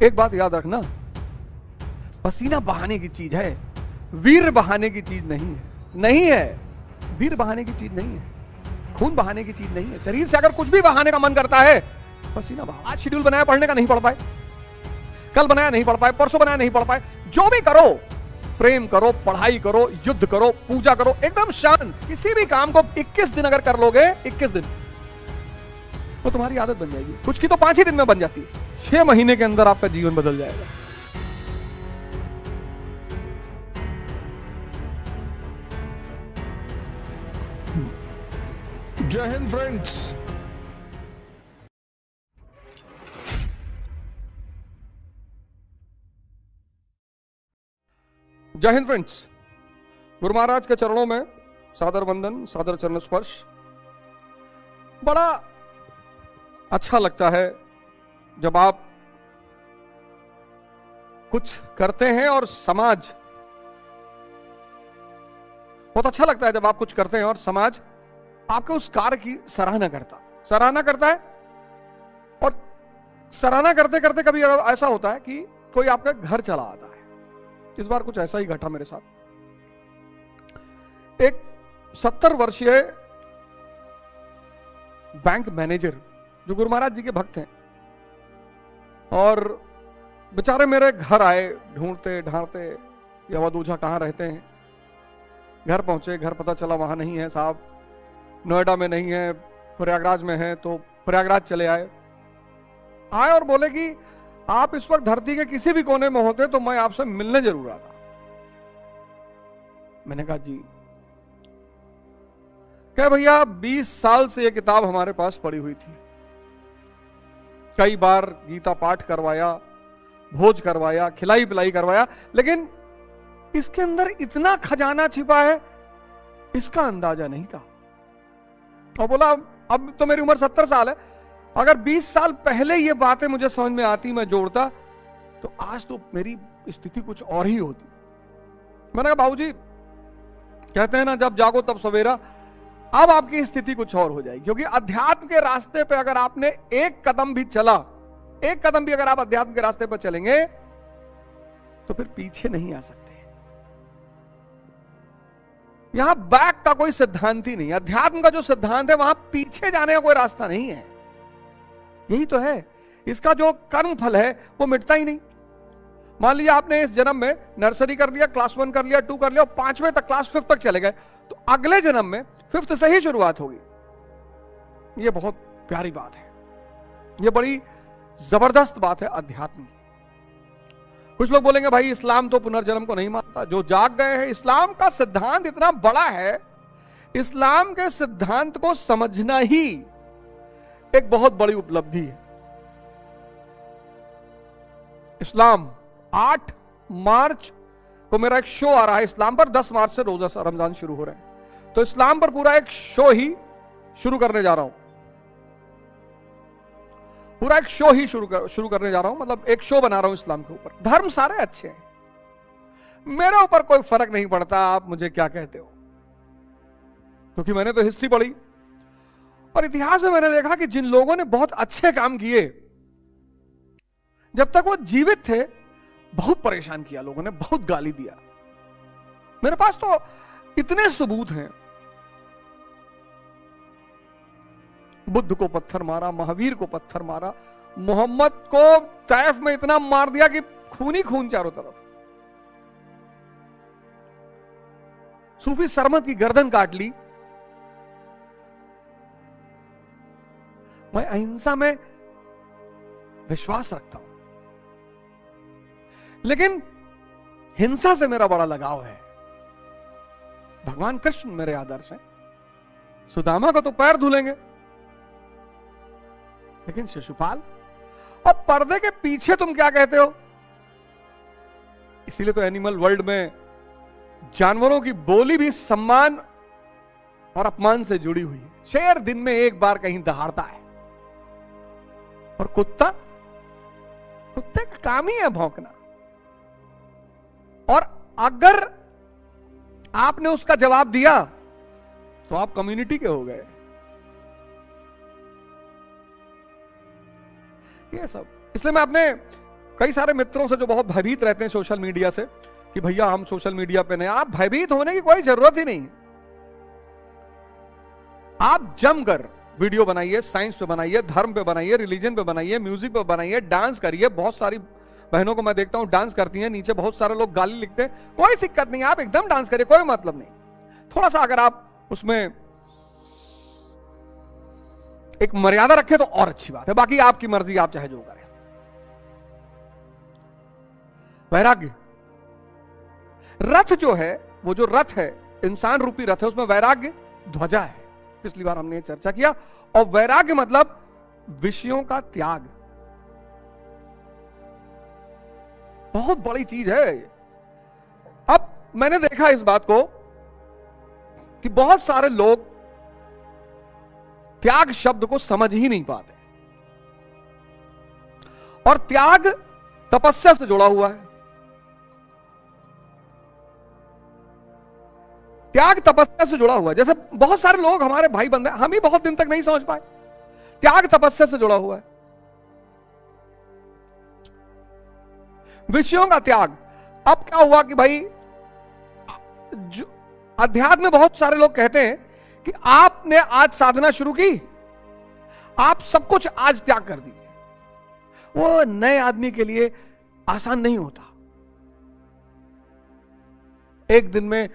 एक बात याद रखना, पसीना बहाने की चीज है, वीर बहाने की चीज नहीं है। नहीं है, वीर बहाने की चीज नहीं है, खून बहाने की चीज नहीं है। शरीर से अगर कुछ भी बहाने का मन करता है, पसीना बहाओ। आज शेड्यूल बनाया पढ़ने का, नहीं पढ़ पाए, कल बनाया नहीं पढ़ पाए, परसों बनाया नहीं पढ़ पाए, जो भी करो, प्रेम करो, पढ़ाई करो, युद्ध करो, पूजा करो, एकदम शांत। किसी भी काम को 21 दिन अगर कर लोगे, 21 दिन, तो तुम्हारी आदत बन जाएगी। कुछ की तो 5 ही दिन में बन जाती है, 6 महीने के अंदर आपका जीवन बदल जाएगा। जय हिंद फ्रेंड्स। जय हिंद फ्रेंड्स। गुरु महाराज के चरणों में सादर वंदन, सादर चरण स्पर्श। बड़ा अच्छा लगता है जब आप कुछ करते हैं और समाज, बहुत अच्छा लगता है जब आप कुछ करते हैं और समाज आपके उस कार्य की सराहना करता है। और सराहना करते करते कभी ऐसा होता है कि कोई आपका घर चला आता है। इस बार कुछ ऐसा ही घटा मेरे साथ। एक 70 वर्षीय बैंक मैनेजर जो गुरु महाराज जी के भक्त हैं, और बेचारे मेरे घर आए ढूंढते ढांढते, या वह कहां रहते हैं। घर पहुंचे, घर पता चला वहां नहीं है साहब, नोएडा में नहीं है, प्रयागराज में है। तो प्रयागराज चले आए और बोले कि आप इस वक्त धरती के किसी भी कोने में होते तो मैं आपसे मिलने जरूर आता। मैंने कहा जी। क्या भैया 20 साल से यह किताब हमारे पास पड़ी हुई थी, कई बार गीता पाठ करवाया, भोज करवाया, खिलाई पिलाई करवाया, लेकिन इसके अंदर इतना खजाना छिपा है इसका अंदाजा नहीं था। और बोला अब तो मेरी उम्र 70 साल है, अगर 20 साल पहले ये बातें मुझे समझ में आती, मैं जोड़ता, तो आज तो मेरी स्थिति कुछ और ही होती। मैंने कहा बाबूजी, कहते हैं ना जब जागो तब सवेरा, अब आपकी स्थिति कुछ और हो जाएगी। क्योंकि अध्यात्म के रास्ते पे अगर आपने एक कदम भी चला, एक कदम भी अगर आप अध्यात्म के रास्ते पर चलेंगे, तो फिर पीछे नहीं आ सकते। यहां बैक का कोई सिद्धांत ही नहीं। अध्यात्म का जो सिद्धांत है, वहां पीछे जाने का कोई रास्ता नहीं है। यही तो है, इसका जो कर्म फल है वो मिटता ही नहीं। मान लीजिए आपने इस जन्म में नर्सरी कर लिया, क्लास 1 कर लिया, 2 कर लिया, और 5वें तक, क्लास 5 तक चले गए, तो अगले जन्म में 5th से ही शुरुआत होगी। ये बहुत प्यारी बात है, ये बड़ी जबरदस्त बात है अध्यात्म की। कुछ लोग बोलेंगे भाई इस्लाम तो पुनर्जन्म को नहीं मानता, जो जाग गए हैं। इस्लाम का सिद्धांत इतना बड़ा है, इस्लाम के सिद्धांत को समझना ही एक बहुत बड़ी उपलब्धि है। इस्लाम 8 मार्च को मेरा एक शो आ रहा है इस्लाम पर, 10 मार्च से रोजा रमजान शुरू हो रहे हैं, तो इस्लाम पर पूरा एक शो ही शुरू करने जा रहा हूं। पूरा एक शो ही शुरू करने जा रहा हूं, मतलब एक शो बना रहा हूं इस्लाम के ऊपर। धर्म सारे अच्छे हैं, मेरे ऊपर कोई फर्क नहीं पड़ता आप मुझे क्या कहते हो, क्योंकि मैंने तो हिस्ट्री पढ़ी और इतिहास में मैंने देखा कि जिन लोगों ने बहुत अच्छे काम किए, जब तक वो जीवित थे बहुत परेशान किया लोगों ने, बहुत गाली दिया। मेरे पास तो इतने सबूत हैं। बुद्ध को पत्थर मारा, महावीर को पत्थर मारा, मोहम्मद को तैफ में इतना मार दिया कि खून ही खून चारों तरफ। सूफी सरमत की गर्दन काट ली। मैं अहिंसा में विश्वास रखता हूं, लेकिन हिंसा से मेरा बड़ा लगाव है। भगवान कृष्ण मेरे आदर्श हैं। सुदामा को तो पैर धुलेंगे, लेकिन शिशुपाल और पर्दे के पीछे तुम क्या कहते हो? इसीलिए तो एनिमल वर्ल्ड में जानवरों की बोली भी सम्मान और अपमान से जुड़ी हुई है। शेर दिन में एक बार कहीं दहाड़ता है, और कुत्ते का काम ही है भौंकना। और अगर आपने उसका जवाब दिया तो आप कम्युनिटी के हो गए। ये सब इसलिए मैं अपने कई सारे मित्रों से जो बहुत भयभीत रहते हैं सोशल मीडिया से कि भैया हम सोशल मीडिया पे नहीं, आप भयभीत होने की कोई जरूरत ही नहीं। आप जमकर वीडियो बनाइए, साइंस पे बनाइए, धर्म पे बनाइए, रिलीजन पे बनाइए, म्यूजिक पे बनाइए, डांस करिए। बहुत सारी बहनों को मैं देखता हूं डांस करती हैं, नीचे बहुत सारे लोग गाली लिखते हैं, कोई दिक्कत नहीं, आप एकदम डांस करिए, कोई मतलब नहीं। थोड़ा सा अगर आप उसमें एक मर्यादा रखें तो और अच्छी बात है, बाकी आपकी मर्जी, आप चाहे जो करें। वैराग्य, रथ जो है, वो जो रथ है, इंसान रूपी रथ है, उसमें वैराग्य ध्वजा है। पिछली बार हमने चर्चा किया। और वैराग्य मतलब विषयों का त्याग, बहुत बड़ी चीज है। अब मैंने देखा इस बात को कि बहुत सारे लोग त्याग शब्द को समझ ही नहीं पाते, और त्याग तपस्या से जुड़ा हुआ है। त्याग तपस्या से जुड़ा हुआ है। जैसे बहुत सारे लोग हमारे भाई बंधु, हम ही बहुत दिन तक नहीं समझ पाए, त्याग तपस्या से जुड़ा हुआ है। विषयों का त्याग। अब क्या हुआ कि भाई अध्यात्म में बहुत सारे लोग कहते हैं कि आपने आज साधना शुरू की, आप सब कुछ आज त्याग कर दीजिए। वो नए आदमी के लिए आसान नहीं होता। एक दिन में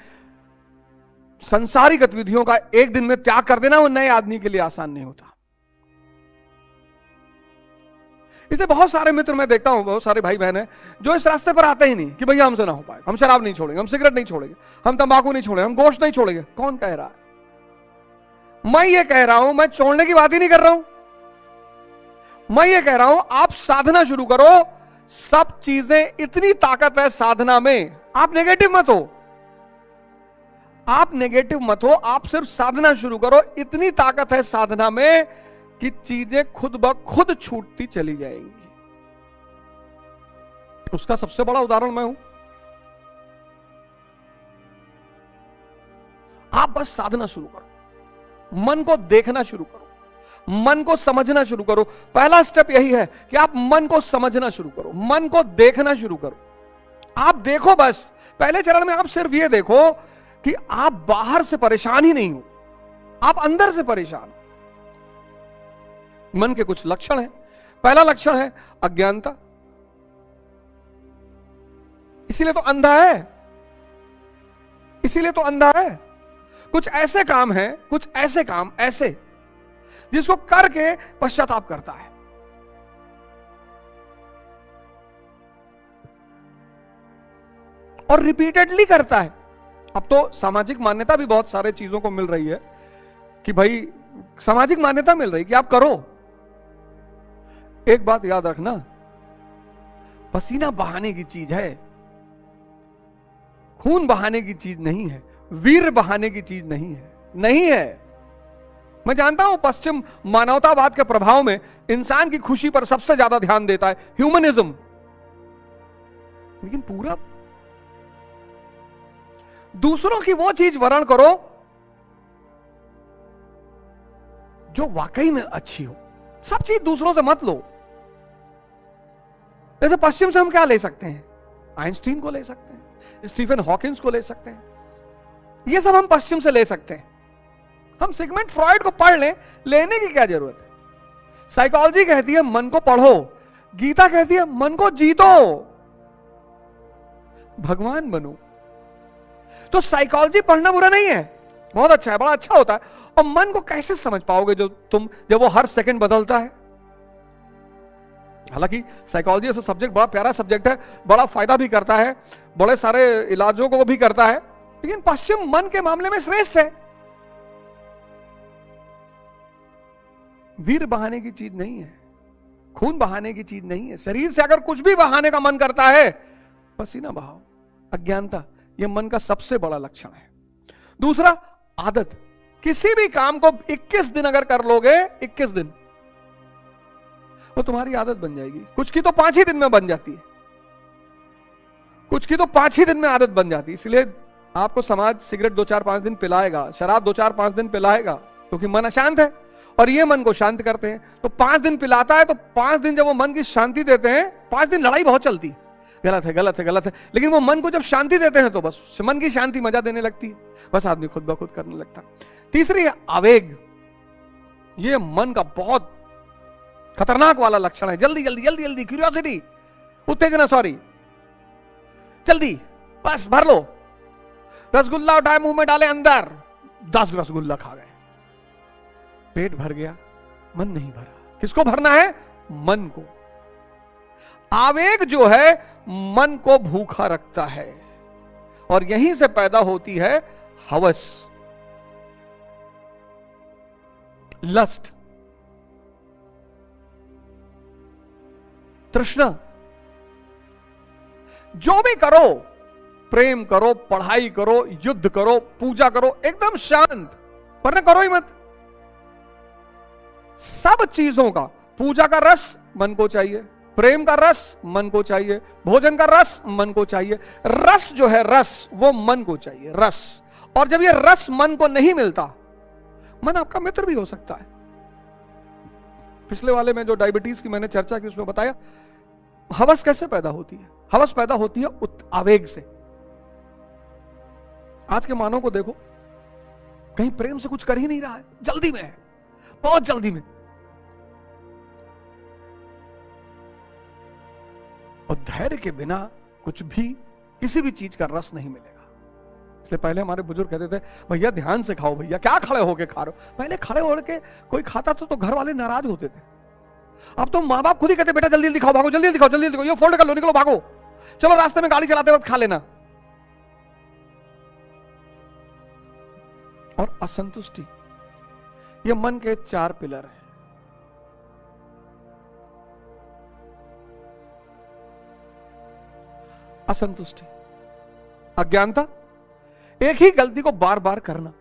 संसारिक गतिविधियों का एक दिन में त्याग कर देना वो नए आदमी के लिए आसान नहीं होता। इसलिए बहुत सारे मित्र मैं देखता हूं, बहुत सारे भाई बहन हैं जो इस रास्ते पर आते ही नहीं कि भैया हमसे ना हो पाए, हम शराब नहीं छोड़ेंगे, हम सिगरेट नहीं छोड़ेंगे, हम तंबाकू नहीं छोड़ेंगे, हम गोश्त नहीं छोड़ेंगे। कौन कह रहा है? मैं ये कह रहा हूं, मैं छोड़ने की बात ही नहीं कर रहा हूं, मैं ये कह रहा हूं आप साधना शुरू करो। सब चीजें, इतनी ताकत है साधना में। आप नेगेटिव मत हो, आप नेगेटिव मत हो, आप सिर्फ साधना शुरू करो। इतनी ताकत है साधना में कि चीजें खुद ब खुद छूटती चली जाएंगी। उसका सबसे बड़ा उदाहरण मैं हूं। आप बस साधना शुरू करो, मन को देखना शुरू करो, मन को समझना शुरू करो। पहला स्टेप यही है कि आप मन को समझना शुरू करो, मन को देखना शुरू करो। आप देखो, बस पहले चरण में आप सिर्फ ये देखो कि आप बाहर से परेशान ही नहीं हो, आप अंदर से परेशान हो। मन के कुछ लक्षण हैं। पहला लक्षण है अज्ञानता, इसीलिए तो अंधा है, इसीलिए तो अंधा है। कुछ ऐसे काम हैं, कुछ ऐसे काम ऐसे जिसको करके पश्चाताप करता है। और रिपीटेडली करता है। अब तो सामाजिक मान्यता भी बहुत सारे चीजों को मिल रही है कि भाई सामाजिक मान्यता मिल रही कि आप करो। एक बात याद रखना, पसीना बहाने की चीज है, खून बहाने की चीज नहीं है, वीर बहाने की चीज नहीं है, नहीं है। मैं जानता हूं पश्चिम मानवतावाद के प्रभाव में इंसान की खुशी पर सबसे ज्यादा ध्यान देता है, ह्यूमनिज्म। लेकिन पूरा दूसरों की वो चीज वर्ण करो जो वाकई में अच्छी हो। सब चीज दूसरों से मत लो। जैसे पश्चिम से हम क्या ले सकते हैं? आइंस्टीन को ले सकते हैं, स्टीफन हॉकिंस को ले सकते हैं, ये सब हम पश्चिम से ले सकते हैं। हम सिगमंड फ्रॉइड को पढ़ लें, लेने की क्या जरूरत है? साइकोलॉजी कहती है मन को पढ़ो, गीता कहती है मन को जीतो, भगवान बनो। तो साइकोलॉजी पढ़ना बुरा नहीं है, बहुत अच्छा है, बड़ा अच्छा होता है। और मन को कैसे समझ पाओगे जब वो हर सेकंड बदलता है? हालांकि साइकोलॉजी ऐसा सब्जेक्ट बड़ा प्यारा सब्जेक्ट है, बड़ा फायदा भी करता है, बड़े सारे इलाजों को भी करता है, लेकिन पश्चिम मन के मामले में श्रेष्ठ है। वीर बहाने की चीज नहीं है, खून बहाने की चीज नहीं है। शरीर से अगर कुछ भी बहाने का मन करता है, पसीना बहाओ। अज्ञानता, यह मन का सबसे बड़ा लक्षण है। दूसरा, आदत। किसी भी काम को 21 दिन अगर कर लोगे, 21 दिन, वो तुम्हारी आदत बन जाएगी। कुछ की तो 5 ही दिन में बन जाती है, कुछ की तो 5 ही दिन में आदत बन जाती है। इसलिए आपको समाज सिगरेट 2-4-5 दिन पिलाएगा, शराब 2-4-5 दिन पिलाएगा, क्योंकि मन अशांत है। और ये मन को शांत करते हैं। तो 5 दिन पिलाता है, तो 5 दिन जब वो मन की शांति देते हैं, 5 दिन लड़ाई बहुत चलती है, गलत है गलत है गलत है, लेकिन वो मन को जब शांति देते हैं तो बस मन की शांति मजा देने लगती है, बस आदमी खुद ब खुद करने लगता है। तीसरी है आवेग। ये मन का बहुत खतरनाक वाला लक्षण है। जल्दी जल्दी जल्दी जल्दी, क्यूरियोसिटी, उत्तेजना, सॉरी, जल्दी बस भर लो। रसगुल्ला उठाए मुंह में डाले, अंदर 10 रसगुल्ला खा गए, पेट भर गया, मन नहीं भरा। किसको भरना है? मन को। आवेग जो है मन को भूखा रखता है, और यहीं से पैदा होती है हवस, लस्ट, तृष्णा। जो भी करो, प्रेम करो, पढ़ाई करो, युद्ध करो, पूजा करो, एकदम शांत, वरना करो ही मत। सब चीजों का, पूजा का रस मन को चाहिए, प्रेम का रस मन को चाहिए, भोजन का रस मन को चाहिए। रस जो है, रस वो मन को चाहिए, रस। और जब ये रस मन को नहीं मिलता, मन आपका मित्र भी हो सकता है। पिछले वाले में जो डायबिटीज की मैंने चर्चा की, उसमें बताया हवस कैसे पैदा होती है। हवस पैदा होती है आवेग से। आज के मानव को देखो, कहीं प्रेम से कुछ कर ही नहीं रहा है, जल्दी में है, बहुत जल्दी में। और धैर्य के बिना कुछ भी, किसी भी चीज का रस नहीं मिलेगा। इसलिए पहले हमारे बुजुर्ग कहते थे, भैया ध्यान से खाओ, भैया क्या खड़े होके खा रहे हो। पहले खड़े होके कोई खाता था तो घर वाले नाराज होते थे। अब तो माँ बाप खुद ही कहते, बेटा जल्दी जल्दी खाओ, भागो, जल्दी जल्दी खाओ, जल्दी जल्दी खाओ, ये फोल्ड कर लो, निकलो, भागो, चलो रास्ते में गाड़ी चलाते वक्त खा लेना। और असंतुष्टि, ये मन के 4 पिलर हैं। असंतुष्टि, अज्ञानता, एक ही गलती को बार बार करना।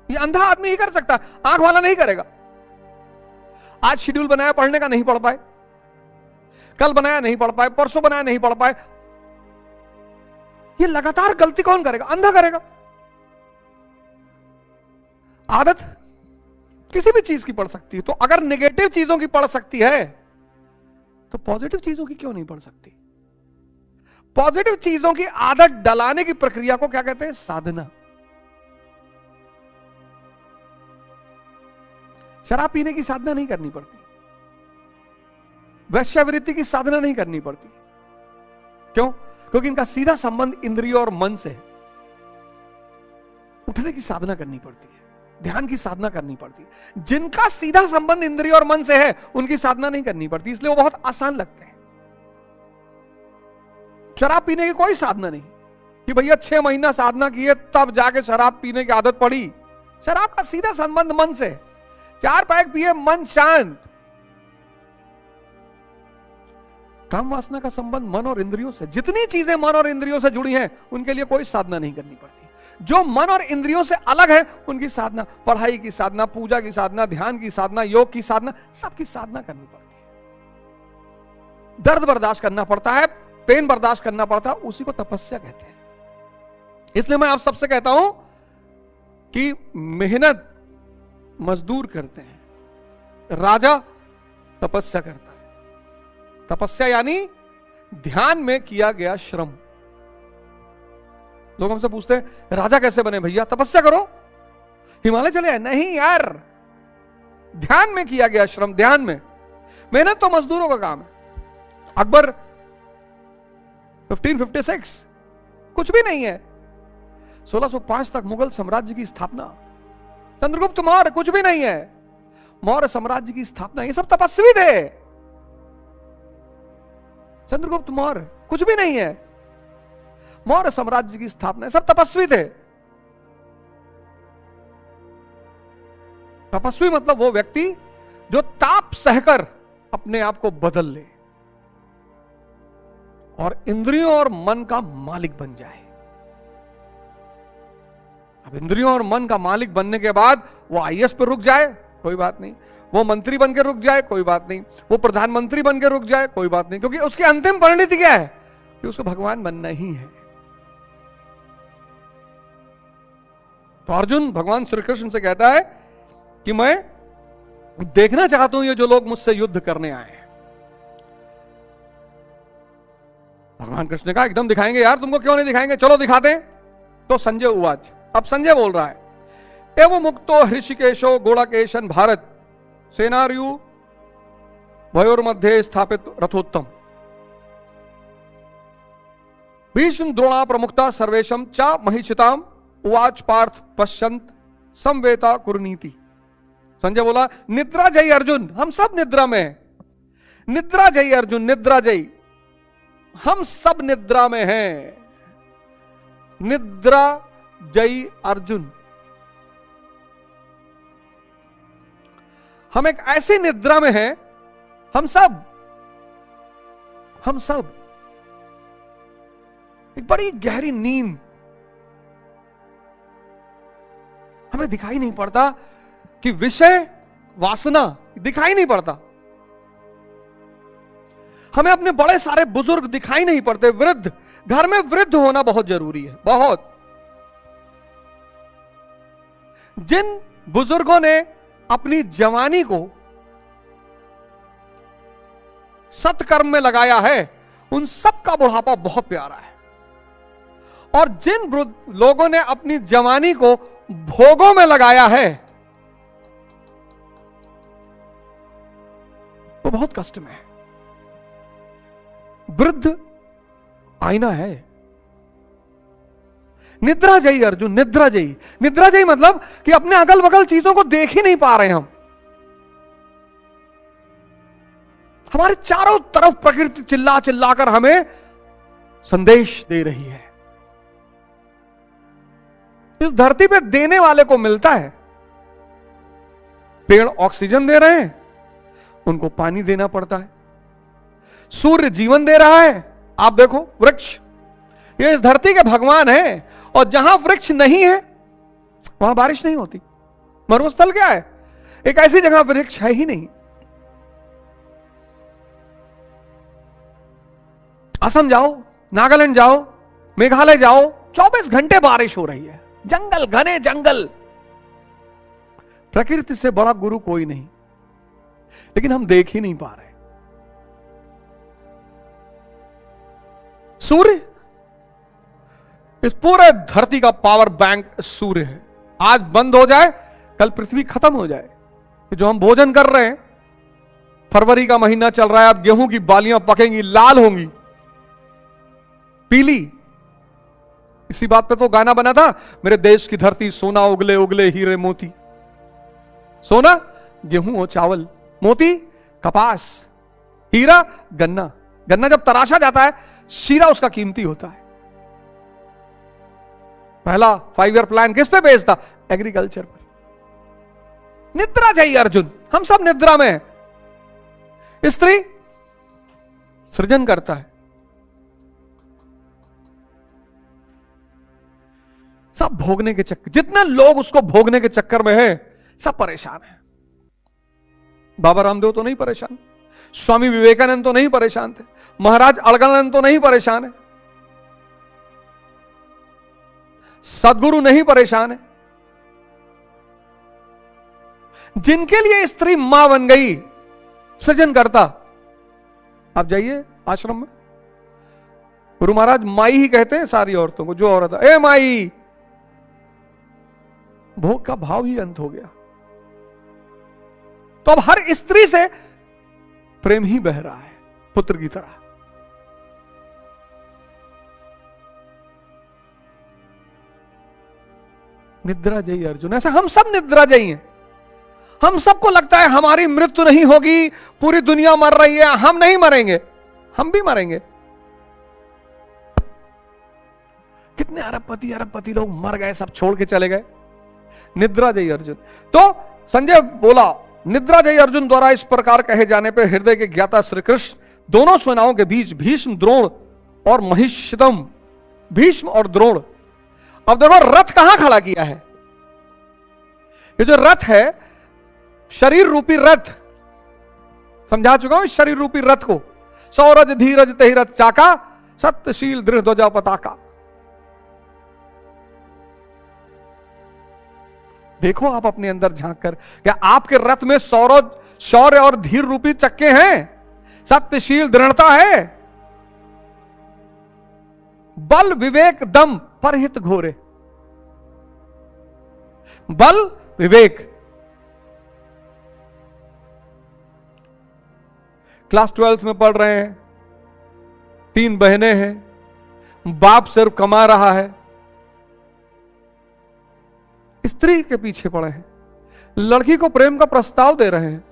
ये अंधा आदमी ही कर सकता है, आंख वाला नहीं करेगा। आज शेड्यूल बनाया पढ़ने का, नहीं पढ़ पाए, कल बनाया नहीं पढ़ पाए, परसों बनाया नहीं पढ़ पाए। ये लगातार गलती कौन करेगा? अंधा करेगा। आदत किसी भी चीज की पढ़ सकती है, तो अगर नेगेटिव चीजों की पढ़ सकती है तो पॉजिटिव चीजों की क्यों नहीं पढ़ सकती? पॉजिटिव चीजों की आदत डलाने की प्रक्रिया को क्या कहते हैं? साधना। शराब पीने की साधना नहीं करनी पड़ती, वैश्यावृत्ति की साधना नहीं करनी पड़ती। क्यों? क्योंकि इनका सीधा संबंध इंद्रियों और मन से है। उठने की साधना करनी पड़ती है, ध्यान की साधना करनी पड़ती है। जिनका सीधा संबंध इंद्रियों और मन से है, उनकी साधना नहीं करनी पड़ती, इसलिए वो बहुत आसान लगते हैं। शराब पीने की कोई साधना नहीं कि भैया 6 महीना साधना की है तब जाके शराब पीने की आदत पड़ी। शराब का सीधा संबंध मन से। 4 पैक पिए, मन शांत। काम वासना का संबंध मन और इंद्रियों से। जितनी चीजें मन और इंद्रियों से जुड़ी हैं, उनके लिए कोई साधना नहीं करनी पड़ती। जो मन और इंद्रियों से अलग है, उनकी साधना, पढ़ाई की साधना, पूजा की साधना, ध्यान की साधना, योग की साधना, सबकी साधना करनी पड़ती है। दर्द बर्दाश्त करना पड़ता है, पेन बर्दाश्त करना पड़ता है, उसी को तपस्या कहते हैं। इसलिए मैं आप सबसे कहता हूं कि मेहनत मजदूर करते हैं, राजा तपस्या करता है। तपस्या यानी ध्यान में किया गया श्रम। लोग हमसे पूछते हैं राजा कैसे बने भैया? तपस्या करो, हिमालय चले आए। नहीं यार, ध्यान में किया गया श्रम, ध्यान में। मेहनत तो मजदूरों का काम है। अकबर 1556 कुछ भी नहीं है, 1605 तक मुगल साम्राज्य की स्थापना। चंद्रगुप्त मौर्य कुछ भी नहीं है, मौर्य साम्राज्य की स्थापना। ये सब तपस्वी थे। चंद्रगुप्त मौर्य कुछ भी नहीं है, मौर्य साम्राज्य की स्थापना। सब तपस्वी थे। तपस्वी मतलब वो व्यक्ति जो ताप सहकर अपने आप को बदल ले और इंद्रियों और मन का मालिक बन जाए। अब इंद्रियों और मन का मालिक बनने के बाद वो आईएएस पर रुक जाए, कोई बात नहीं। वो मंत्री बन के रुक जाए, कोई बात नहीं। वो प्रधानमंत्री बन के रुक जाए, कोई बात नहीं। क्योंकि उसकी अंतिम परिणति क्या है? कि उसको भगवान बनना ही है। तो अर्जुन भगवान श्री कृष्ण से कहता है कि मैं देखना चाहता हूं ये जो लोग मुझसे युद्ध करने आए हैं। भगवान कृष्ण ने कहा एकदम दिखाएंगे यार, तुमको क्यों नहीं दिखाएंगे, चलो दिखाते हैं। तो संजय उवाच, अब संजय बोल रहा है, एवं मुक्तो हृषिकेशो गोड़ाकेशन भारत सेनार्यु भयोर्मध्ये स्थापित रथोत्तम भीष्म द्रोणा प्रमुखता सर्वेशम चा महिषिताम उवाच पार्थ पश्यंत संवेता कुरुनीति। संजय बोला, निद्रा जयी अर्जुन, हम सब निद्रा में हैं। निद्रा जयी अर्जुन, निद्रा जयी, हम सब निद्रा में हैं। निद्रा जयी अर्जुन, हम एक ऐसी निद्रा में हैं, हम सब एक बड़ी गहरी नींद, हमें दिखाई नहीं पड़ता कि विषय वासना दिखाई नहीं पड़ता, हमें अपने बड़े सारे बुजुर्ग दिखाई नहीं पड़ते, वृद्ध, घर में वृद्ध होना बहुत जरूरी है, बहुत। जिन बुजुर्गों ने अपनी जवानी को सत्कर्म में लगाया है, उन सब का बुढ़ापा बहुत प्यारा है। और जिन लोगों ने अपनी जवानी को भोगों में लगाया है, वो बहुत कष्ट में है। वृद्ध आईना है। निद्रा जयी अर्जुन, निद्रा जयी। निद्रा जयी मतलब कि अपने अगल बगल चीजों को देख ही नहीं पा रहे हम। हमारे चारों तरफ प्रकृति चिल्ला चिल्लाकर हमें संदेश दे रही है। इस धरती पे देने वाले को मिलता है। पेड़ ऑक्सीजन दे रहे हैं, उनको पानी देना पड़ता है। सूर्य जीवन दे रहा है, आप देखो वृक्ष, ये इस धरती के भगवान हैं। और जहां वृक्ष नहीं है वहां बारिश नहीं होती। मरुस्थल क्या है? एक ऐसी जगह वृक्ष है ही नहीं। असम जाओ, नागालैंड जाओ, मेघालय जाओ, 24 घंटे बारिश हो रही है। जंगल, घने जंगल। प्रकृति से बड़ा गुरु कोई नहीं, लेकिन हम देख ही नहीं पा रहे। सूर्य, इस पूरे धरती का पावर बैंक सूर्य है। आज बंद हो जाए, कल पृथ्वी खत्म हो जाए। जो हम भोजन कर रहे हैं, फरवरी का महीना चल रहा है, अब गेहूं की बालियां पकेंगी, लाल होंगी, पीली। इसी बात पे तो गाना बना था, मेरे देश की धरती सोना उगले उगले हीरे मोती। सोना गेहूं और चावल, मोती कपास, हीरा गन्ना। गन्ना जब तराशा जाता है, शीरा उसका कीमती होता है। पहला 5 ईयर प्लान किस पे बेस्ड था? एग्रीकल्चर पर। निद्रा चाहिए अर्जुन, हम सब निद्रा में हैं। स्त्री सृजन करता है, सब भोगने के चक्कर। जितने लोग उसको भोगने के चक्कर में हैं, सब परेशान हैं। बाबा रामदेव तो नहीं परेशान, स्वामी विवेकानंद तो नहीं परेशान थे, महाराज अड़गड़ानंद तो नहीं परेशान है, सदगुरु नहीं परेशान है। जिनके लिए स्त्री मां बन गई, सृजन करता। आप जाइए आश्रम में, गुरु महाराज माई ही कहते हैं सारी औरतों को। जो औरत ए माई, भोग का भाव ही अंत हो गया। तो अब हर स्त्री से प्रेम ही बह रहा है, पुत्र की तरह। निद्रा जयी अर्जुन, ऐसा हम सब निद्रा जयी हैं। हम सबको लगता है हमारी मृत्यु नहीं होगी, पूरी दुनिया मर रही है, हम नहीं मरेंगे। हम भी मरेंगे। कितने अरबपति लोग मर गए, सब छोड़ के चले गए। निद्रा जयी अर्जुन। तो संजय बोला, निद्रा जयी अर्जुन द्वारा इस प्रकार कहे जाने पर हृदय के ज्ञाता श्री कृष्ण दोनों सेनाओं के बीच भीष्म द्रोण और महिषितम, भीष्म और द्रोण। अब देखो रथ कहां खड़ा किया है। ये जो रथ है, शरीर रूपी रथ, समझा चुका हूं। शरीर रूपी रथ को सौरज धीरज तहि रथ चाका, सत्यशील दृढ़ ध्वजा पताका। देखो आप अपने अंदर झांक कर, क्या आपके रथ में शौर्य और धीर रूपी चक्के हैं? सत्यशील दृढ़ता है? बल विवेक दम परहित घोरे। बल विवेक। क्लास 12th में पढ़ रहे हैं, 3 बहनें हैं, बाप सिर्फ कमा रहा है, स्त्री के पीछे पड़े हैं, लड़की को प्रेम का प्रस्ताव दे रहे हैं।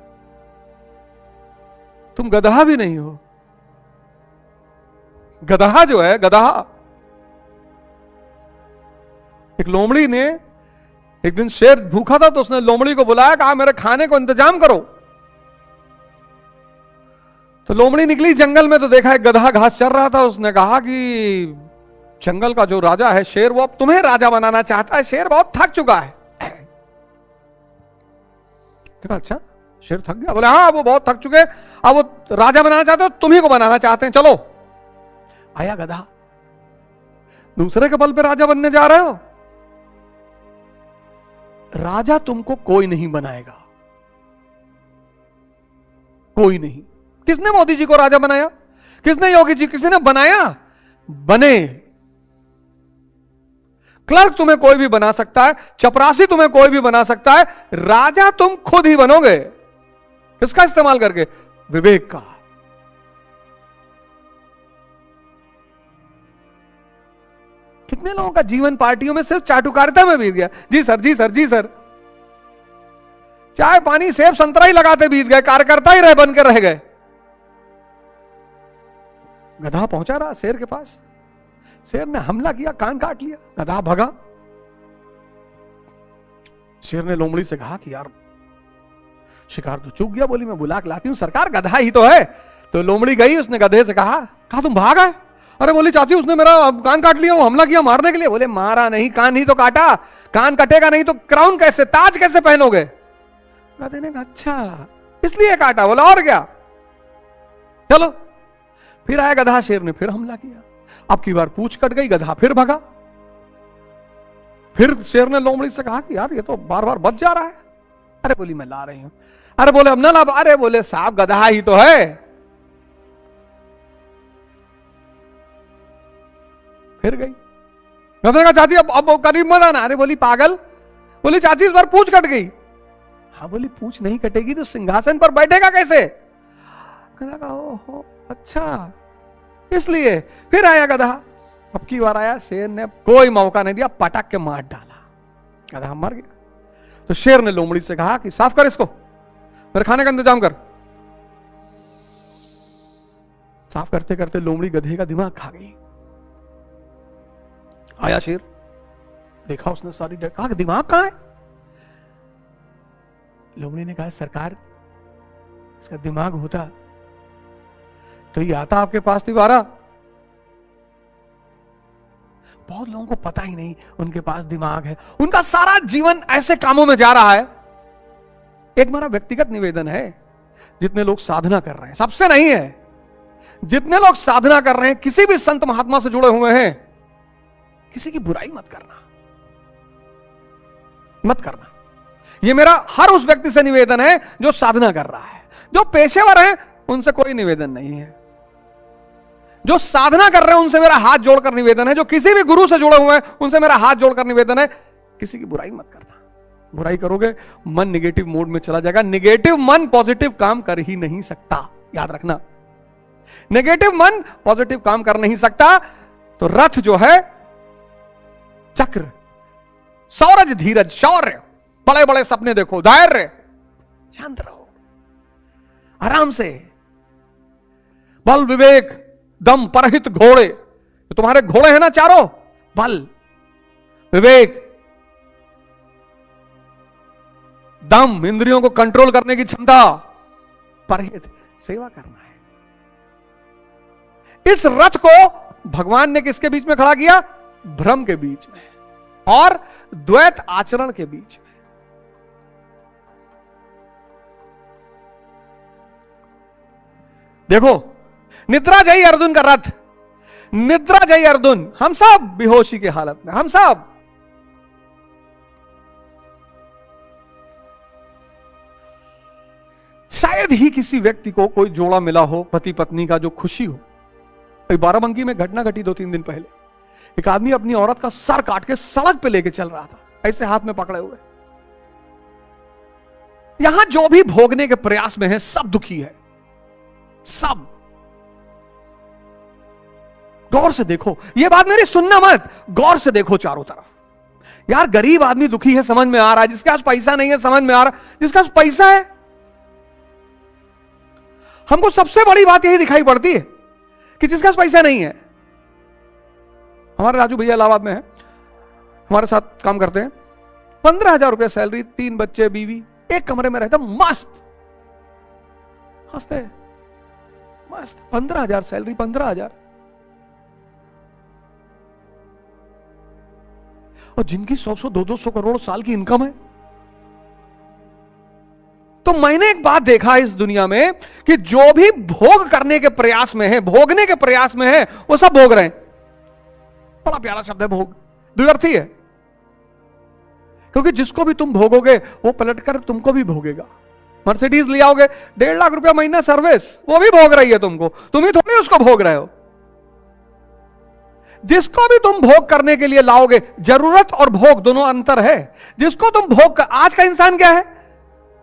तुम गधा भी नहीं हो। गधा जो है, गधा। एक लोमड़ी ने, एक दिन शेर भूखा था तो उसने लोमड़ी को बुलाया, कहा मेरे खाने को इंतजाम करो। तो लोमड़ी निकली जंगल में तो देखा एक गधा घास चर रहा था। उसने कहा कि जंगल का जो राजा है शेर, वो अब तुम्हें राजा बनाना चाहता है। शेर बहुत थक चुका है। तो अच्छा, शेर थक गया? बोले हाँ, वो बहुत थक चुके, अब वो राजा बनाना चाहते हो, तुम्ही को बनाना चाहते हैं, चलो। आया गधा। दूसरे के बल पे राजा बनने जा रहे हो? राजा तुमको कोई नहीं बनाएगा, कोई नहीं। किसने मोदी जी को राजा बनाया? किसने योगी जी? किसी ने बनाया? बने। क्लर्क तुम्हें कोई भी बना सकता है, चपरासी तुम्हें कोई भी बना सकता है, राजा तुम खुद ही बनोगे। किसका इस्तेमाल करके? विवेक का। कितने लोगों का जीवन पार्टियों में सिर्फ चाटुकारिता में बीत गया। जी सर, जी सर, जी सर। चाय पानी सेब संतरा ही लगाते बीत गए, कार्यकर्ता ही रह बन के रह गए। गधा पहुंचा रहा शेर के पास, शेर ने हमला किया, कान काट लिया, गधा भगा। शेर ने लोमड़ी से कहा कि यार शिकार तो चूक गया, बोली मैं बुला के लाती हूं, सरकार गधा ही तो है। तो लोमड़ी गई, उसने गधे से कहा तुम भाग आए? अरे बोली चाची उसने मेरा कान काट लिया, वो हमला किया मारने के लिए। बोले मारा नहीं, कान ही तो काटा, कान कटेगा नहीं तो क्राउन कैसे, ताज कैसे पहनोगे? गधे ने कहा अच्छा इसलिए काटा। बोला और क्या, चलो। फिर आया गधा, शेर ने फिर हमला किया, अब की बार पूंछ कट गई, गधा फिर भगा। फिर शेर ने लोमड़ी से कहा कि यार ये तो बार बार बच जा रहा है। अरे बोली मैं ला रही हूं। अरे बोले अब ना ला। अरे बोले साहब गधा ही तो है। फिर गई। गधा ने कहा चाची अब करीब मत आना। अरे बोली पागल। बोली चाची इस बार पूंछ कट गई। हाँ बोली पूंछ नहीं कटेगी तो सिंहासन पर बैठेगा कैसे? गधा कहा ओहो अच्छा इसलिए। फिर आया गधा, अब की बार आया, शेर ने कोई मौका नहीं दिया, पटक के मार डाला, गधा मर गया। तो शेर ने लोमड़ी से कहा कि साफ कर इसको, मेरे खाने का इंतजाम कर। साफ करते करते लोमड़ी गधे का दिमाग खा गई। आया शेर, देखा उसने सारी, कहा कि दिमाग कहां है? लोमड़ी ने कहा सरकार इसका दिमाग होता तो ये आता आपके पास दोबारा। बहुत लोगों को पता ही नहीं उनके पास दिमाग है, उनका सारा जीवन ऐसे कामों में जा रहा है। एक मेरा व्यक्तिगत निवेदन है, जितने लोग साधना कर रहे हैं, सबसे नहीं है, जितने लोग साधना कर रहे हैं, किसी भी संत महात्मा से जुड़े हुए हैं, किसी की बुराई मत करना, मत करना। यह मेरा हर उस व्यक्ति से निवेदन है जो साधना कर रहा है। जो पेशेवर है उनसे कोई निवेदन नहीं है, जो साधना कर रहे हैं उनसे मेरा हाथ जोड़कर निवेदन है, जो किसी भी गुरु से जुड़े हुए हैं उनसे मेरा हाथ जोड़कर निवेदन है, किसी की बुराई मत करना। बुराई करोगे मन निगेटिव मोड में चला जाएगा। निगेटिव मन पॉजिटिव काम कर ही नहीं सकता, याद रखना। नेगेटिव मन पॉजिटिव काम कर नहीं सकता। तो रथ जो है, चक्र, सौरज धीरज शौर्य, बड़े बड़े सपने देखो, धैर्य, शांत रहो, आराम से, बल विवेक दम परहित घोड़े। तो तुम्हारे घोड़े हैं ना चारों, बल विवेक दम, इंद्रियों को कंट्रोल करने की क्षमता, परहित सेवा करना है। इस रथ को भगवान ने किसके बीच में खड़ा किया? भ्रम के बीच में और द्वैत आचरण के बीच में। देखो निद्रा जयी अर्जुन का रथ, निद्रा जयी अर्जुन, हम सब बेहोशी के हालत में, हम सब। शायद ही किसी व्यक्ति को कोई जोड़ा मिला हो पति पत्नी का जो खुशी हो। बाराबंकी में घटना घटी 2-3 दिन पहले, एक आदमी अपनी औरत का सर काट के सड़क पे लेके चल रहा था, ऐसे हाथ में पकड़े हुए। यहां जो भी भोगने के प्रयास में है सब दुखी है, सब। गौर से देखो, यह बात मेरी सुनना मत, गौर से देखो चारों तरफ। यार गरीब आदमी दुखी है समझ में आ रहा है, जिसके पास पैसा नहीं है समझ में आ रहा, जिसके पास पैसा है, हमको सबसे बड़ी बात यही दिखाई पड़ती है कि जिसके पास पैसा नहीं है। हमारे राजू भैया इलाहाबाद में है, हमारे साथ काम करते हैं, 15,000 रुपया सैलरी, 3 बच्चे, बीवी, एक कमरे में रहता, मस्त हंसते मस्त। 15,000 सैलरी, 15,000। और जिनकी 100-100, 200 करोड़ साल की इनकम है। तो मैंने एक बात देखा इस दुनिया में कि जो भी भोग करने के प्रयास में है, भोगने के प्रयास में है, वो सब भोग रहे हैं। बड़ा प्यारा शब्द है भोग, द्व्यर्थी है, क्योंकि जिसको भी तुम भोगोगे वो पलटकर तुमको भी भोगेगा। मर्सिडीज ले आओगे, 1.5 लाख रुपया महीना सर्विस, वो भी भोग रही है तुमको, तुम ही थोड़ी उसको भोग रहे हो। जिसको भी तुम भोग करने के लिए लाओगे, जरूरत और भोग दोनों अंतर है। जिसको तुम भोग कर, आज का इंसान क्या है,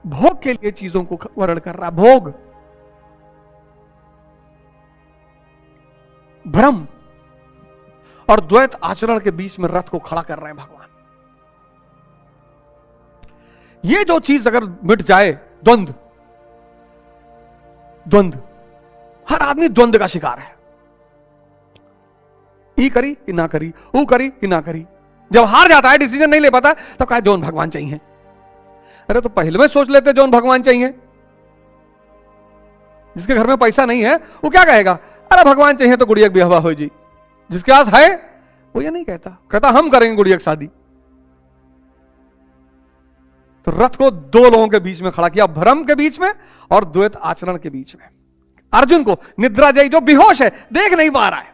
भोग के लिए चीजों को वर्ण कर रहा है, भोग, भ्रम और द्वैत आचरण के बीच में रथ को खड़ा कर रहे हैं भगवान। ये जो चीज अगर मिट जाए, द्वंद्व, द्वंद्व, हर आदमी द्वंद्व का शिकार है। ई करी कि ना करी, वो करी कि ना करी। जब हार जाता है, डिसीजन नहीं ले पाता, तो कहा जौन भगवान चाहिए। अरे तो पहले में सोच लेते जौन भगवान चाहिए। जिसके घर में पैसा नहीं है वो क्या कहेगा, अरे भगवान चाहिए तो गुड़िया भी हवा हो जी। जिसके पास है वो ये नहीं कहता, कहता हम करेंगे गुड़िया की शादी। तो रथ को 2 लोगों के बीच में खड़ा किया, भ्रम के बीच में और द्वैत आचरण के बीच में। अर्जुन को निद्रा जयी, जो बेहोश है, देख नहीं पा रहा है।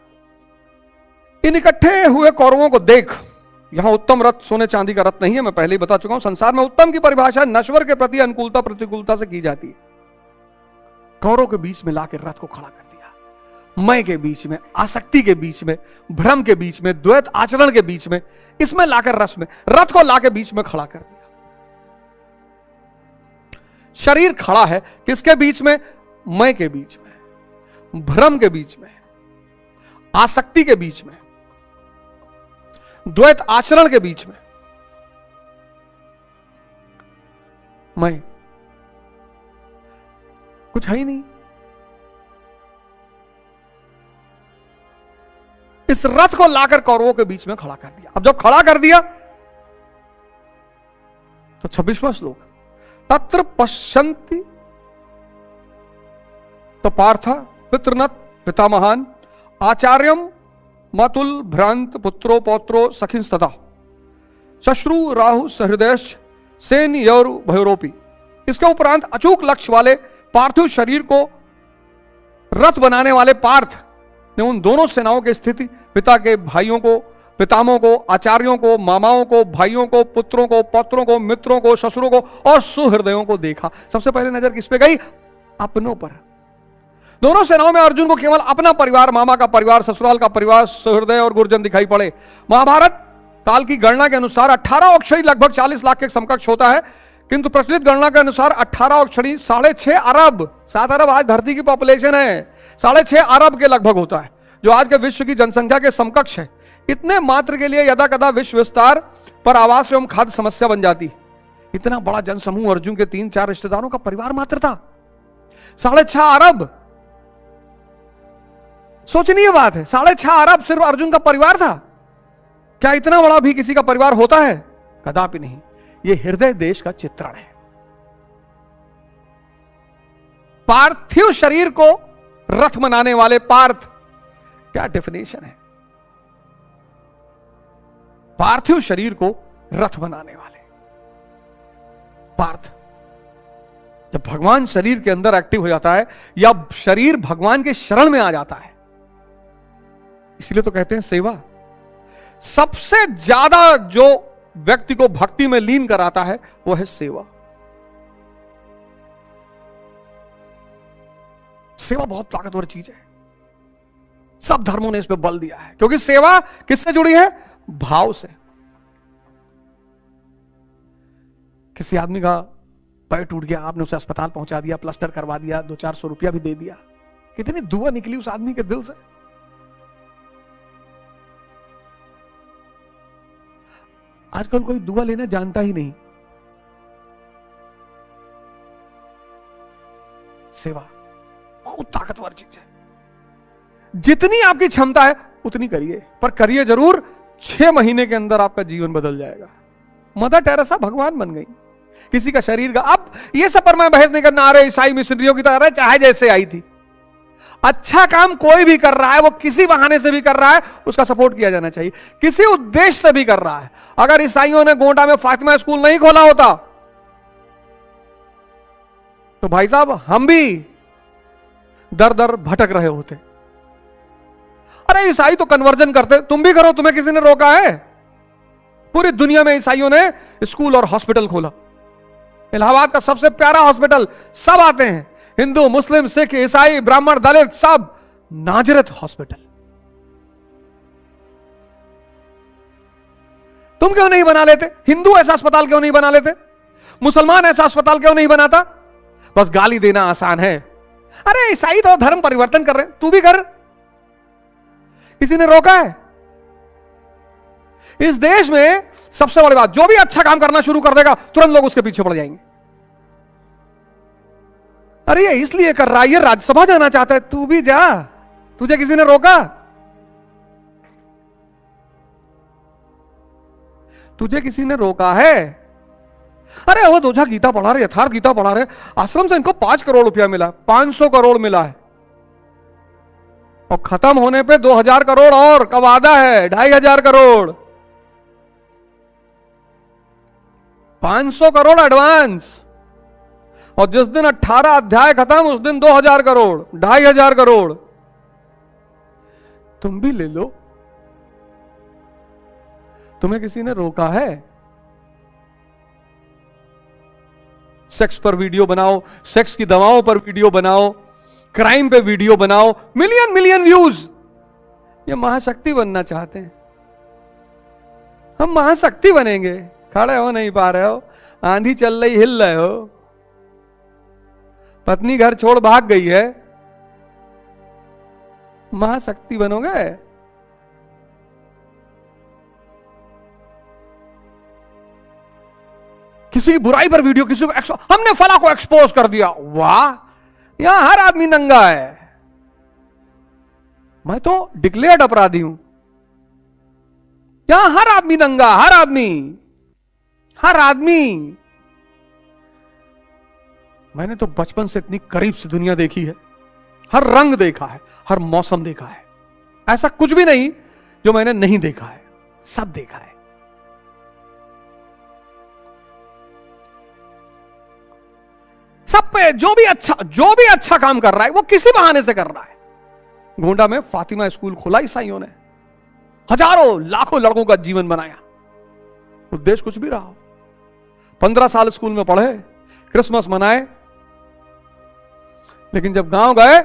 इन इकट्ठे हुए कौरवों को देख। यहां उत्तम रथ सोने चांदी का रथ नहीं है, मैं पहले ही बता चुका हूं। संसार में उत्तम की परिभाषा नश्वर के प्रति अनुकूलता प्रतिकूलता से की जाती है। कौरवों के बीच में लाकर रथ को खड़ा कर दिया, मैं के बीच में, आसक्ति के बीच में, भ्रम के बीच में, द्वैत आचरण के बीच में, इसमें लाकर रथ को लाकर बीच में खड़ा कर दिया। शरीर खड़ा है किसके बीच में, मैं के बीच में, भ्रम के बीच में, आसक्ति के बीच में, द्वैत आचरण के बीच में। मैं कुछ है ही नहीं। इस रथ को लाकर कौरवों के बीच में खड़ा कर दिया। अब जब खड़ा कर दिया तो 26वां श्लोक, तत्र पश्यन्ति तो पार्थ पितृनत पितामहान आचार्यम मातुल भ्रांत पुत्रो पौत्रो सखिंस्तथा शश्रु राहु सहृदयश्च सेन यौरु भैरोपी। इसके उपरांत अचूक लक्ष्य वाले पार्थिव शरीर को रथ बनाने वाले पार्थ ने उन दोनों सेनाओं की स्थिति, पिता के भाइयों को, पितामहों को, आचार्यों को, मामाओं को, भाइयों को, पुत्रों को, पौत्रों को, मित्रों को, ससुरों को और सुहृदयों को देखा। सबसे पहले नजर किस पे गई, अपनों पर। दोनों सेनाओं में अर्जुन को केवल अपना परिवार, मामा का परिवार, ससुराल का परिवार, सुहृदय और गुरजन दिखाई पड़े। महाभारत काल की गणना के अनुसार 18 अक्षरी लगभग 40 लाख के समकक्ष होता है, किंतु प्रचलित गणना के अनुसार 18 अक्षरी 6.5 अरब, 7 अरब आज धरती की पॉपुलेशन है, 6.5 अरब के लगभग होता है, जो आज के विश्व की जनसंख्या के समकक्ष है। इतने मात्र के लिए यदा कदा विश्व विस्तार पर आवास एवं खाद्य समस्या बन जाती। इतना बड़ा जनसमूह अर्जुन के 3-4 रिश्तेदारों का परिवार मात्र था, 6.5 अरब। सोचनीय बात है, 6.5 अरब सिर्फ अर्जुन का परिवार था। क्या इतना बड़ा भी किसी का परिवार होता है? कदापि नहीं। यह हृदय देश का चित्रण है। पार्थिव शरीर को रथ बनाने वाले पार्थ, क्या डेफिनेशन है, पार्थिव शरीर को रथ बनाने वाले पार्थ। जब भगवान शरीर के अंदर एक्टिव हो जाता है या शरीर भगवान के शरण में आ जाता है, इसलिए तो कहते हैं सेवा। सबसे ज्यादा जो व्यक्ति को भक्ति में लीन कराता है वो है सेवा। सेवा बहुत ताकतवर चीज है। सब धर्मों ने इस पे बल दिया है, क्योंकि सेवा किससे जुड़ी है? भाव से। किसी आदमी का पैर टूट गया, आपने उसे अस्पताल पहुंचा दिया, प्लास्टर करवा दिया, 200-400 रुपया भी दे दिया, कितनी दुआ निकली उस आदमी के दिल से। आजकल कोई दुआ लेना जानता ही नहीं। सेवा बहुत ताकतवर चीज है। जितनी आपकी क्षमता है उतनी करिए, पर करिए जरूर। 6 महीने के अंदर आपका जीवन बदल जाएगा। मदर टेरेसा भगवान बन गई, किसी का शरीर का। अब ये सब पर मैं बहस नहीं करना, अरे ईसाई मिशनरियों की तरह चाहे जैसे आई थी। अच्छा काम कोई भी कर रहा है, वो किसी बहाने से भी कर रहा है, उसका सपोर्ट किया जाना चाहिए। किसी उद्देश्य से भी कर रहा है। अगर ईसाइयों ने गोंडा में फातिमा स्कूल नहीं खोला होता तो भाई साहब हम भी दर दर भटक रहे होते। अरे ईसाई तो कन्वर्जन करते, तुम भी करो, तुम्हें किसी ने रोका है? पूरी दुनिया में ईसाइयों ने स्कूल और हॉस्पिटल खोला। इलाहाबाद का सबसे प्यारा हॉस्पिटल, सब आते हैं, हिंदू, मुस्लिम, सिख, ईसाई, ब्राह्मण, दलित, सब। नाजरत हॉस्पिटल। तुम क्यों नहीं बना लेते? हिंदू ऐसा अस्पताल क्यों नहीं बना लेते? मुसलमान ऐसा अस्पताल क्यों नहीं बनाता? बस गाली देना आसान है। अरे ईसाई तो धर्म परिवर्तन कर रहे हैं, तू भी कर। किसी ने रोका है? इस देश में सबसे बड़ी बात, जो भी अच्छा काम करना शुरू कर देगा तुरंत लोग उसके पीछे पड़ जाएंगे। अरे ये इसलिए कर रहा है, ये राज्यसभा जाना चाहता है, तू भी जा। तुझे किसी ने रोका? तुझे किसी ने रोका है? अरे वो दोझा गीता पढ़ा रहे, यथार्थ गीता पढ़ा रहे, आश्रम से इनको 5 करोड़ रुपया मिला, 500 करोड़ मिला है, और खत्म होने पे 2000 करोड़ और का वादा है, 2500 करोड़, 500 करोड़ एडवांस। और जिस दिन 18 अध्याय खत्म उस दिन 2000 करोड़, 2500 करोड़। तुम भी ले लो। तुम्हें किसी ने रोका है? सेक्स पर वीडियो बनाओ, सेक्स की दवाओं पर वीडियो बनाओ, क्राइम पे वीडियो बनाओ, मिलियन मिलियन व्यूज। ये महाशक्ति बनना चाहते हैं। हम महाशक्ति बनेंगे, खड़े हो नहीं पा रहे हो, आंधी चल रही हिल रहे हो, पत्नी घर छोड़ भाग गई है, महाशक्ति बनोगे? किसी की बुराई पर वीडियो, किसी को हमने फला को एक्सपोज कर दिया, वाह, यहां हर आदमी नंगा है, मैं तो डिक्लेयर्ड अपराधी हूं। यहां हर आदमी नंगा, हर आदमी, हर आदमी। मैंने तो बचपन से इतनी करीब से दुनिया देखी है, हर रंग देखा है, हर मौसम देखा है, ऐसा कुछ भी नहीं जो मैंने नहीं देखा है, सब देखा है। सब पे जो भी अच्छा काम कर रहा है वो किसी बहाने से कर रहा है। गोंडा में फातिमा स्कूल खोला ईसाइयों ने, हजारों लाखों लड़कों का जीवन बनाया, उद्देश्य कुछ भी रहा हो। 15 साल स्कूल में पढ़े, क्रिसमस मनाए, लेकिन जब गांव गए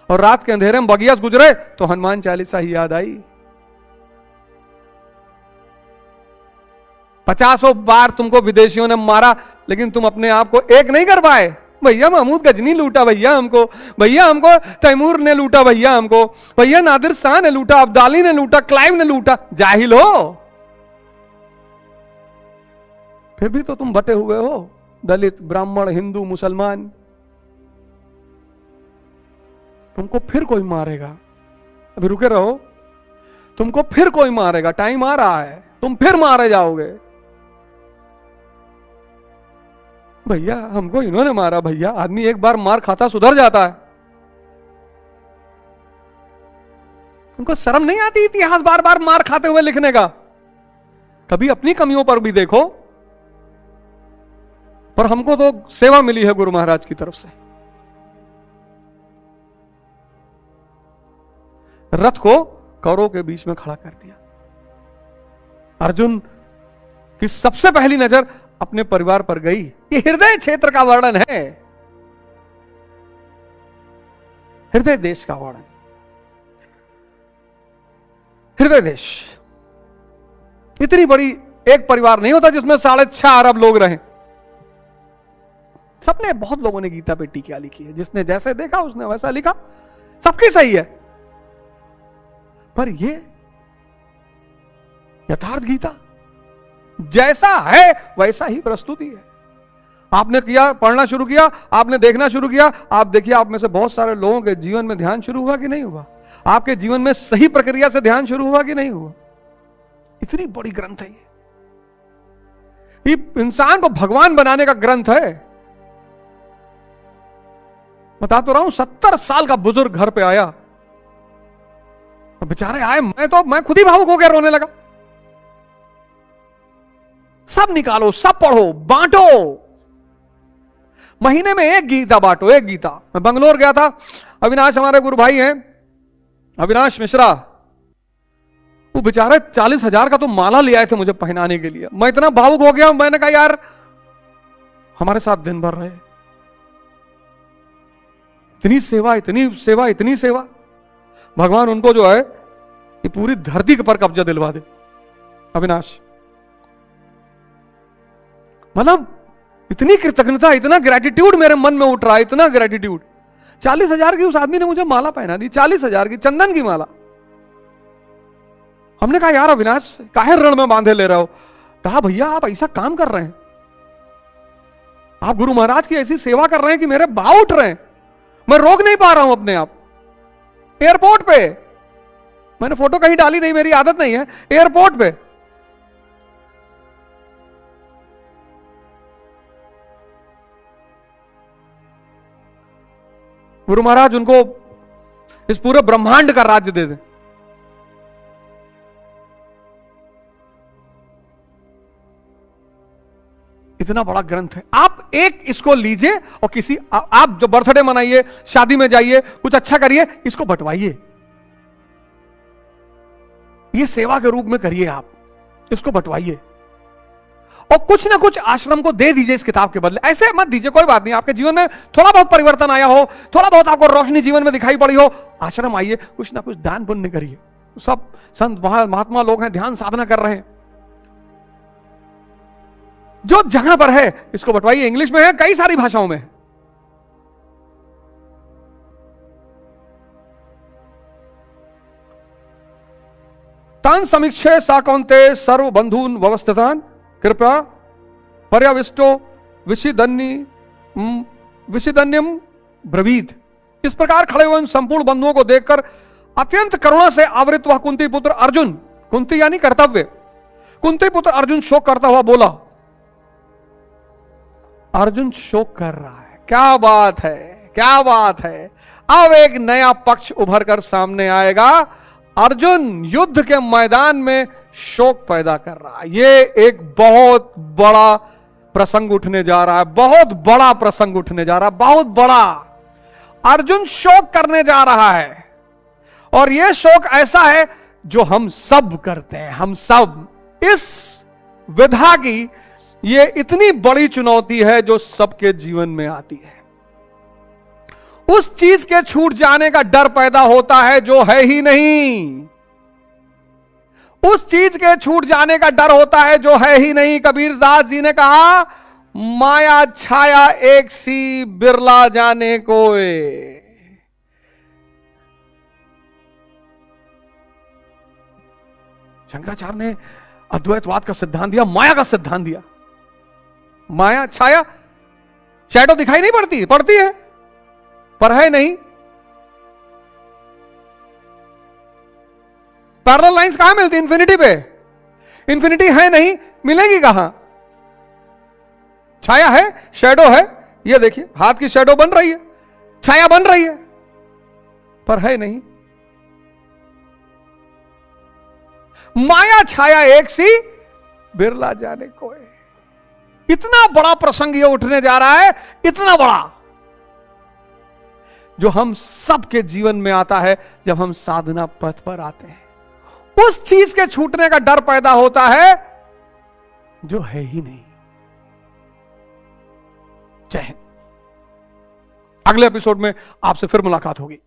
और रात के अंधेरे में बगिया गुजरे तो हनुमान चालीसा ही याद आई। 50 बार तुमको विदेशियों ने मारा, लेकिन तुम अपने आप को एक नहीं कर पाए। भैया महमूद गजनी लूटा, भैया हमको तैमूर ने लूटा, भैया नादिर शाह ने लूटा, अब्दाली ने लूटा, क्लाइव ने लूटा। जाहिल हो, फिर भी तो तुम बटे हुए हो, दलित, ब्राह्मण, हिंदू, मुसलमान। तुमको फिर कोई मारेगा, अभी रुके रहो, तुमको फिर कोई मारेगा, टाइम आ रहा है, तुम फिर मारे जाओगे। भैया हमको इन्होंने मारा, भैया आदमी एक बार मार खाता सुधर जाता है। तुमको शर्म नहीं आती इतिहास बार बार मार खाते हुए लिखने का? कभी अपनी कमियों पर भी देखो। पर हमको तो सेवा मिली है गुरु महाराज की तरफ से। रथ को कौरवों के बीच में खड़ा कर दिया। अर्जुन की सबसे पहली नजर अपने परिवार पर गई। ये हृदय क्षेत्र का वर्णन है। हृदय देश का वर्णन। हृदय देश, इतनी बड़ी एक परिवार नहीं होता जिसमें 6.5 अरब लोग रहे। सबने, बहुत लोगों ने गीता पे टीका लिखी है, जिसने जैसे देखा उसने वैसा लिखा, सबकी सही है, पर ये यथार्थ गीता जैसा है वैसा ही प्रस्तुति है। आपने किया, पढ़ना शुरू किया, आपने देखना शुरू किया, आप देखिए आप में से बहुत सारे लोगों के जीवन में ध्यान शुरू हुआ कि नहीं हुआ, आपके जीवन में सही प्रक्रिया से ध्यान शुरू हुआ कि नहीं हुआ। इतनी बड़ी ग्रंथ है ये इंसान को भगवान बनाने का ग्रंथ है। बता तो रहा हूं, 70 साल का बुजुर्ग घर पे आया, बेचारे आए, मैं खुद ही भावुक हो गया, रोने लगा। सब निकालो, सब पढ़ो, बांटो, महीने में एक गीता बांटो, एक गीता। मैं बंगलोर गया था, अविनाश हमारे गुरु भाई हैं, अविनाश मिश्रा, वो बेचारे 40,000 का तो माला ले आए थे मुझे पहनाने के लिए। मैं इतना भावुक हो गया, मैंने कहा यार हमारे साथ दिन भर रहे, इतनी सेवा, इतनी सेवा, इतनी सेवा। भगवान उनको जो है ये पूरी धरती पर कब्जा दिलवा दे। अविनाश, मतलब इतनी कृतज्ञता, इतना ग्रेटिट्यूड मेरे मन में उठ रहा है, इतना ग्रेटिट्यूड। 40,000 की उस आदमी ने मुझे माला पहना दी, 40,000 की चंदन की माला। हमने कहा यार अविनाश, काहे रण में बांधे ले रहे हो? कहा भैया आप ऐसा काम कर रहे हैं, आप गुरु महाराज की ऐसी सेवा कर रहे हैं कि मेरे भाव उठ रहे हैं, मैं रोक नहीं पा रहा हूं अपने आप। एयरपोर्ट पे, मैंने फोटो कहीं डाली नहीं, मेरी आदत नहीं है, एयरपोर्ट पे गुरु महाराज उनको इस पूरे ब्रह्मांड का राज्य दे दे। इतना बड़ा ग्रंथ है। आप एक इसको लीजिए और किसी, आप जो बर्थडे मनाइए, शादी में जाइए, कुछ अच्छा करिए, इसको बंटवाइए, ये सेवा के रूप में करिए, आप इसको बंटवाइए और कुछ ना कुछ आश्रम को दे दीजिए इस किताब के बदले। ऐसे मत दीजिए, कोई बात नहीं, आपके जीवन में थोड़ा बहुत परिवर्तन आया हो, थोड़ा बहुत आपको रोशनी जीवन में दिखाई पड़ी हो, आश्रम आइए, कुछ ना कुछ दान पुण्य करिए। सब संत महात्मा लोग हैं, ध्यान साधना कर रहे हैं, जो जहां पर है इसको बंटवाइए। इंग्लिश में है, कई सारी भाषाओं में है। तान समीक्षे साकौन्ते सर्व बंधून व्यवस्थितान कृपया पर्याविष्टो विशिदन्यम ब्रवीत। इस प्रकार खड़े हुए संपूर्ण बंधुओं को देखकर अत्यंत करुणा से आवृत हुआ कुंती पुत्र अर्जुन, कुंती यानी कर्तव्य, कुंती पुत्र अर्जुन शोक करता हुआ बोला। अर्जुन शोक कर रहा है, क्या बात है, क्या बात है। अब एक नया पक्ष उभर कर सामने आएगा। अर्जुन युद्ध के मैदान में शोक पैदा कर रहा है। ये एक बहुत बड़ा प्रसंग उठने जा रहा है, बहुत बड़ा प्रसंग उठने जा रहा है, बहुत बड़ा। अर्जुन शोक करने जा रहा है और यह शोक ऐसा है जो हम सब करते हैं। हम सब, इस विधा की ये इतनी बड़ी चुनौती है जो सबके जीवन में आती है। उस चीज के छूट जाने का डर पैदा होता है जो है ही नहीं, उस चीज के छूट जाने का डर होता है जो है ही नहीं। कबीरदास जी ने कहा, माया छाया एक सी बिरला जाने कोय। शंकराचार्य ने अद्वैतवाद का सिद्धांत दिया, माया का सिद्धांत दिया। माया छाया, शैडो दिखाई नहीं पड़ती, पड़ती है पर है नहीं। पैरेलल लाइंस कहां मिलती? इंफिनिटी पे। इंफिनिटी है नहीं, मिलेगी कहां? छाया है, शैडो है, ये देखिए हाथ की शैडो बन रही है, छाया बन रही है, पर है नहीं। माया छाया एक सी बिरला जाने कोई। इतना बड़ा प्रसंग ये उठने जा रहा है, इतना बड़ा, जो हम सबके जीवन में आता है जब हम साधना पथ पर आते हैं। उस चीज के छूटने का डर पैदा होता है जो है ही नहीं। जय हिंद। अगले एपिसोड में आपसे फिर मुलाकात होगी।